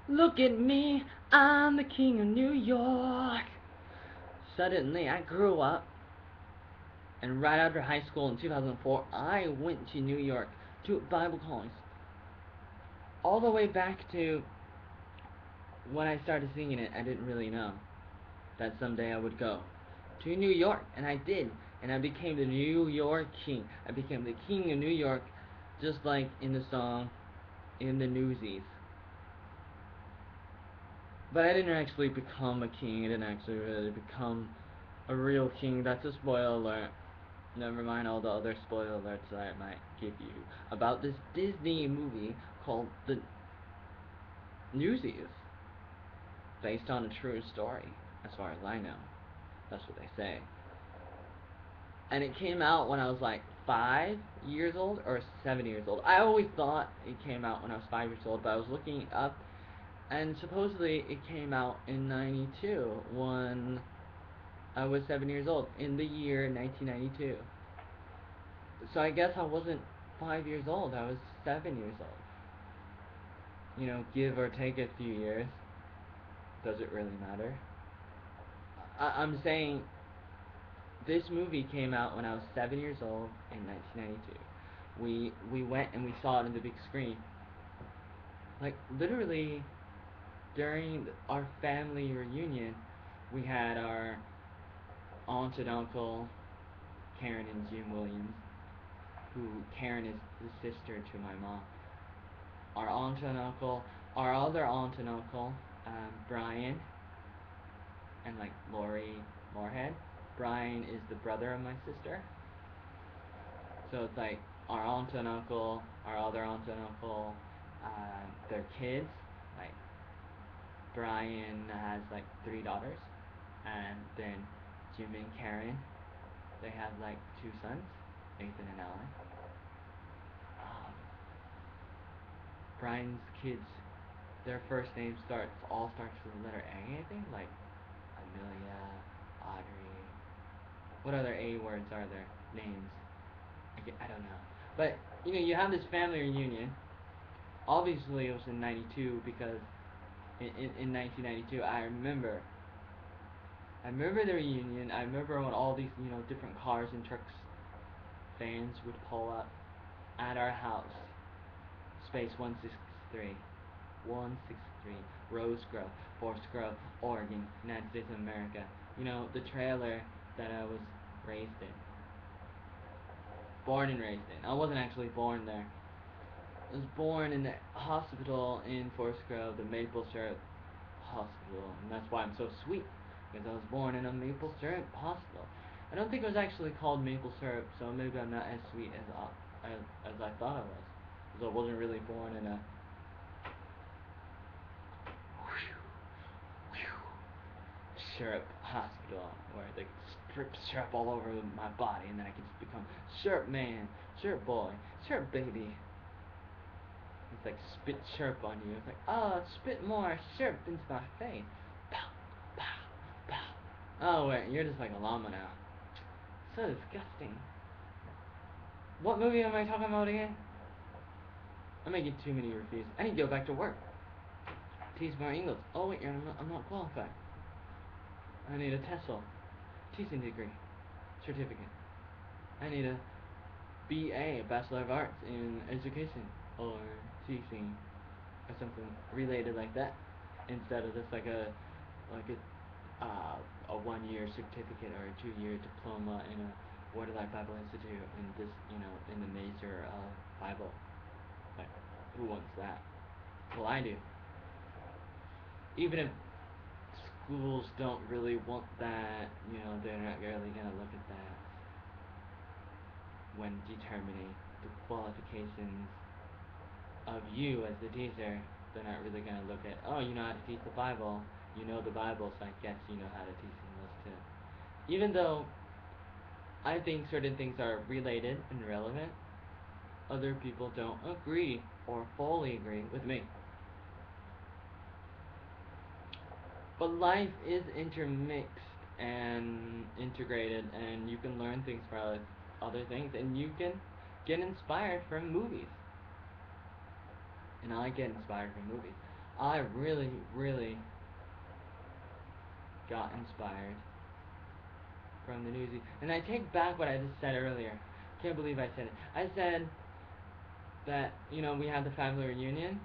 Look at me, I'm the king of New York. Suddenly, I grew up, and right after high school in 2004, I went to New York to Bible college. All the way back to when I started singing it, I didn't really know that someday I would go to New York, and I did, and I became the New York King. I became the King of New York, just like in the song in the Newsies. But I didn't actually become a king. I didn't actually really become a real king. That's a spoiler alert. Never mind all the other spoiler alerts that I might give you about this Disney movie called The Newsies, based on a true story, as far as I know. That's what they say. And it came out when I was like 5 years old or 7 years old. I always thought it came out when I was 5 years old, but I was looking it up, and supposedly it came out in '92 when I was 7 years old, in the year 1992. So I guess I wasn't 5 years old, I was 7 years old. Give or take a few years. Does it really matter? I'm saying this movie came out when I was 7 years old in 1992. We went and we saw it on the big screen. Like literally during our family reunion, we had our aunt and uncle, Karen and Jim Williams, who Karen is the sister to my mom. Our aunt and uncle, our other aunt and uncle, Brian, and like Lori Moorhead. Brian is the brother of my sister. So it's like our aunt and uncle, our other aunt and uncle, their kids. Like Brian has like 3 daughters, and then Jim and Karen, they have like 2 sons, Nathan and Alan. Um, Brian's kids, their first name all starts with the letter A, I think, like Amelia, Audrey. What other A words are there? Names. I don't know. But, you have this family reunion. Obviously, it was in '92 because in 1992, I remember the reunion. I remember when all these, different cars and trucks, fans would pull up at our house. Space 163. 163. Rose Grove, Forest Grove, Oregon, United States of America. The trailer that I was raised in. Born and raised in. I wasn't actually born there. I was born in the hospital in Forest Grove, the Maple Syrup Hospital, and that's why I'm so sweet, because I was born in a maple syrup hospital. I don't think it was actually called maple syrup, so maybe I'm not as sweet as I thought I was, because I wasn't really born in a syrup hospital where they strip syrup all over my body, and then I could just become syrup man, syrup boy, syrup baby. It's like spit syrup on you. It's like, oh, spit more syrup into my face. Pow, pow, pow. Oh wait, you're just like a llama now. So disgusting. What movie am I talking about again? I'm making too many reviews. I need to go back to work. Teach more English. Oh wait, I'm not qualified. I need a TESOL, teaching degree, certificate. I need a BA, Bachelor of Arts in Education, or teaching, or something related like that, instead of just like a 1 year certificate or a 2 year diploma in a Word of Life Bible Institute in this, in the major of Bible. Like, who wants that? Well, I do. Even if schools don't really want that, they're not really gonna look at that when determining the qualifications of you as the teacher. They're not really gonna look at, oh, you know how to teach the Bible. You know the Bible, so I guess you know how to teach English too. Even though I think certain things are related and relevant, other people don't agree or fully agree with me. But life is intermixed and integrated, and you can learn things from other things, and you can get inspired from movies. And I get inspired from movies. I really, really got inspired from the Newsies. And I take back what I just said earlier. Can't believe I said it. I said that, we had the family reunion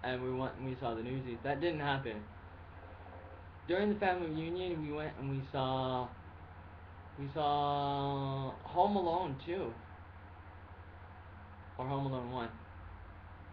and we went and we saw the Newsies. That didn't happen. During the family reunion, we went and we saw Home Alone 2 or Home Alone 1.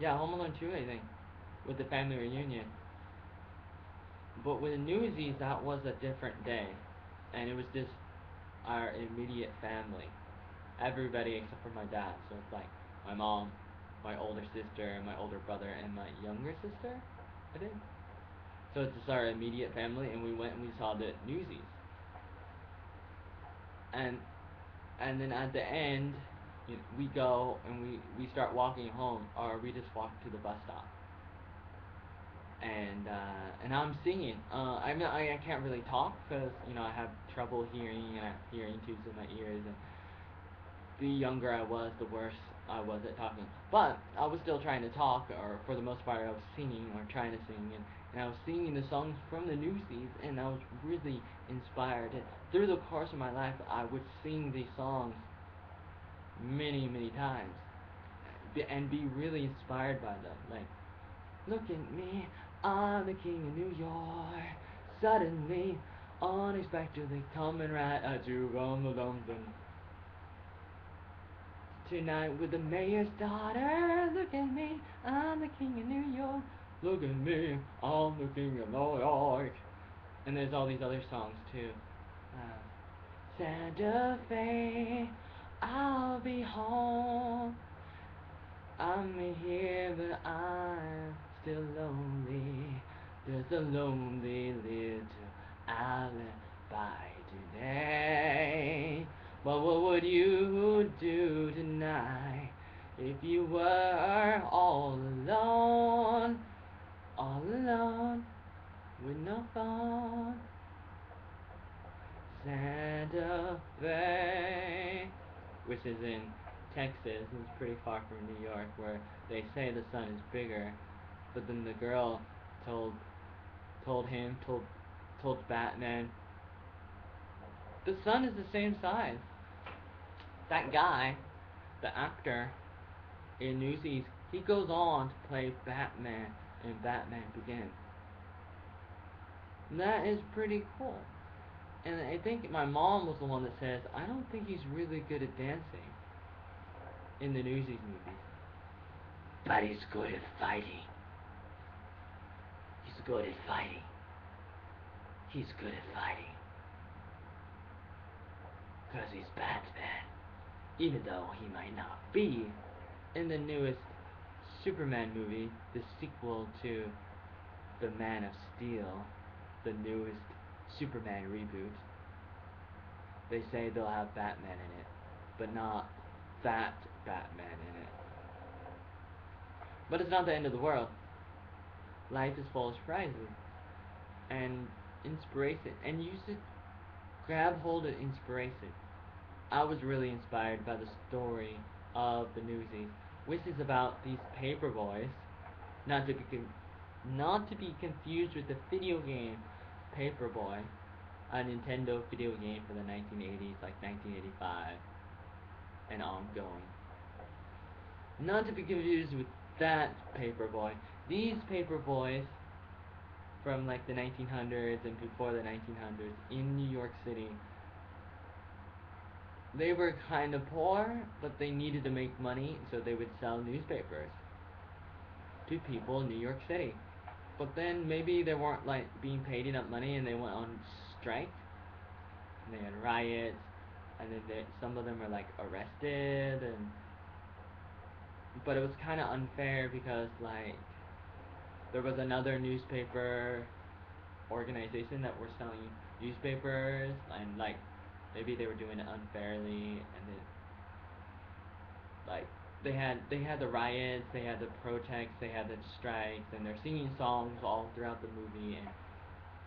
Yeah, Home Alone 2, I think, with the family reunion. But with the Newsies, that was a different day, and it was just our immediate family, everybody except for my dad. So it's like my mom, my older sister, my older brother, and my younger sister, I think. So it's just our immediate family, and we went and we saw the Newsies. And and then at the end, we go and we start walking home, or we just walk to the bus stop. And I'm singing. I can't really talk because I have trouble hearing and I have hearing tubes in my ears. And the younger I was, the worse I was at talking. But I was still trying to talk, or for the most part, I was singing or trying to sing, and I was singing the songs from the Newsies, and I was really inspired. And through the course of my life, I would sing these songs many, many times, and be really inspired by them. Like, look at me, I'm the king of New York. Suddenly, unexpectedly, coming right at you from the London. Tonight with the mayor's daughter. Look at me, I'm the king of New York. Look at me, I'm the king of New York. And there's all these other songs too. Santa Fe, I'll be home. I'm here, but I'm still lonely. There's a lonely little island by today. But what would you do tonight if you were all alone? All alone with no phone. Santa Fe, which is in Texas. It's pretty far from New York, where they say the sun is bigger, but then the girl told told Batman, the sun is the same size. That guy, the actor in Newsies, he goes on to play Batman in Batman Begins. And that is pretty cool. And I think my mom was the one that says, I don't think he's really good at dancing in the Newsies movies. But he's good at fighting. He's good at fighting. He's good at fighting. Because he's Batman. Even though he might not be. In the newest Superman movie, the sequel to The Man of Steel, the newest Superman reboot, they say they'll have Batman in it, but not that Batman in it. But it's not the end of the world. Life is full of surprises and inspiration, and you should grab hold of inspiration. I was really inspired by the story of the Newsies, which is about these paper boys, not to be confused with the video game Paperboy, a Nintendo video game for the 1980s, like 1985 and ongoing. Not to be confused with that Paperboy. These Paperboys from like the 1900s and before the 1900s in New York City, they were kind of poor, but they needed to make money, so they would sell newspapers to people in New York City. But then maybe they weren't like being paid enough money, and they went on strike, and they had riots, and then some of them were like arrested, but it was kind of unfair because like there was another newspaper organization that were selling newspapers, and like maybe they were doing it unfairly, and then like they had the riots, they had the protests, they had the strikes, and they're singing songs all throughout the movie.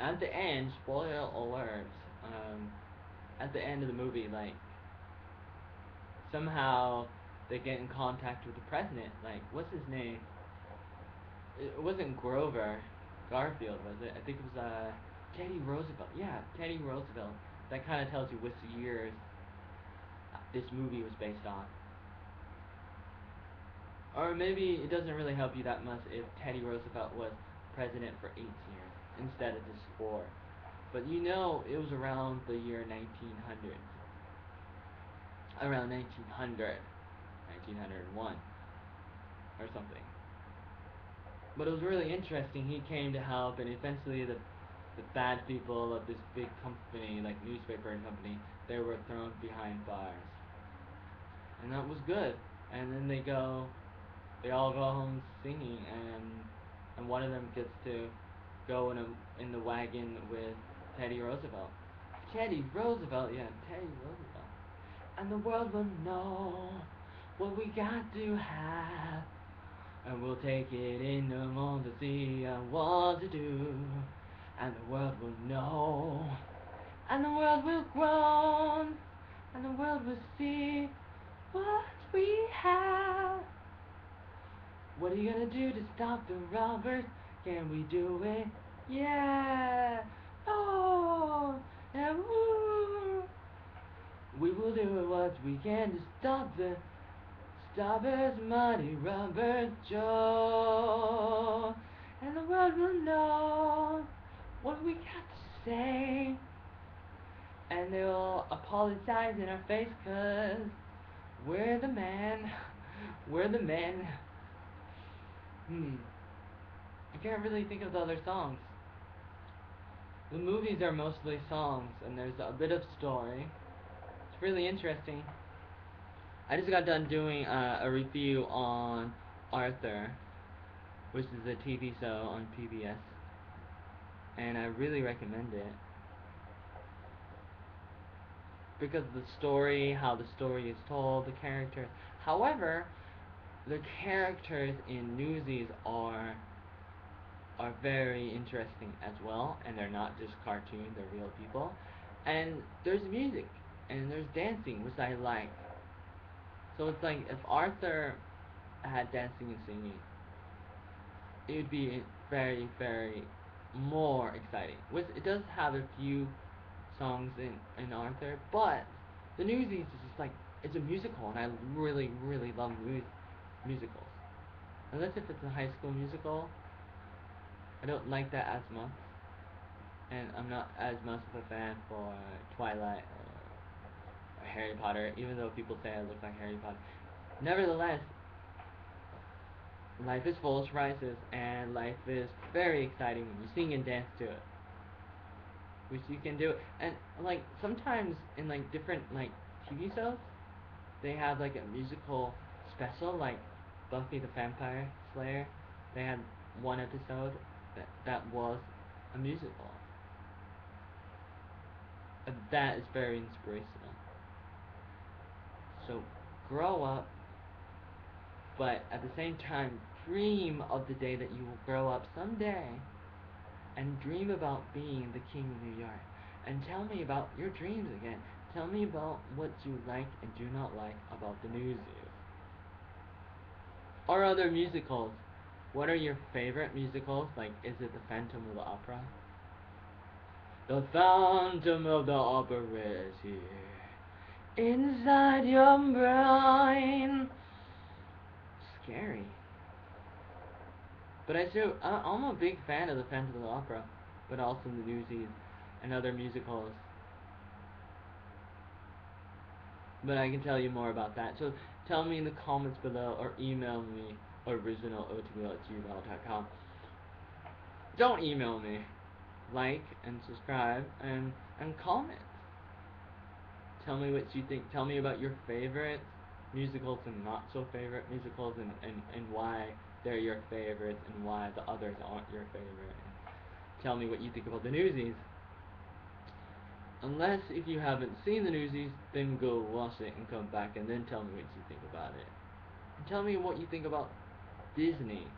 And at the end, spoiler alert, at the end of the movie, like somehow they get in contact with the president. Like, what's his name? It wasn't Grover Garfield, was it? I think it was Teddy Roosevelt. Yeah, Teddy Roosevelt. That kind of tells you which years this movie was based on. Or maybe it doesn't really help you that much if Teddy Roosevelt was president for 8 years instead of just 4. But you know it was around the year 1900. Around 1900. 1901. Or something. But it was really interesting. He came to help, and eventually the bad people of this big company, like newspaper and company, they were thrown behind bars, and that was good. And then they all go home singing, and one of them gets to go in the wagon with Teddy Roosevelt. Teddy Roosevelt, yeah, Teddy Roosevelt. And the world will know what we got to have. And we'll take it in the morning to see what to do. And the world will know. And the world will groan. And the world will see what we have. What are you gonna do to stop the robbers? Can we do it? Yeah! Oh! And woo! We will do what we can to stop us, mighty Robert Joe. And the world will know what we got to say. And they'll apologize in our face, 'cause we're the man. We're the men. I can't really think of the other songs. The movies are mostly songs, and there's a bit of story. It's really interesting. I just got done doing a review on Arthur, which is a TV show on PBS, and I really recommend it because of the story, how the story is told, the characters. However, the characters in Newsies are very interesting as well, and they're not just cartoons, they're real people. And there's music, and there's dancing, which I like. So it's like if Arthur had dancing and singing, it would be very, very more exciting. Which it does have a few songs in Arthur, but the Newsies is just like, it's a musical, and I really, really love musicals. Unless if it's a high school musical, I don't like that as much. And I'm not as much of a fan for Twilight or Harry Potter, even though people say I look like Harry Potter. Nevertheless, life is full of surprises, and life is very exciting when you sing and dance to it. Which you can do. And like sometimes in like different like TV shows, they have like a musical special, like Buffy the Vampire Slayer. They had one episode that was a musical. And that is very inspirational. So grow up, but at the same time dream of the day that you will grow up someday, and dream about being the king of New York. And tell me about your dreams again. Tell me about what you like and do not like about the Newsies. Or other musicals. What are your favorite musicals? Like, is it The Phantom of the Opera? The Phantom of the Opera is here, inside your brain. Scary. But I'm a big fan of The Phantom of the Opera, but also the Newsies and other musicals. But I can tell you more about that. So tell me in the comments below, or email me, originalotl@gmail.com. Don't email me. Like and subscribe and comment. Tell me what you think. Tell me about your favorite musicals and not so favorite musicals, and why they're your favorites and why the others aren't your favorite. Tell me what you think about the Newsies. Unless if you haven't seen the Newsies, then go watch it and come back and then tell me what you think about it. And tell me what you think about Disney.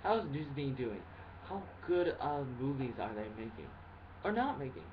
How's Disney doing? How good of movies are they making? Or not making?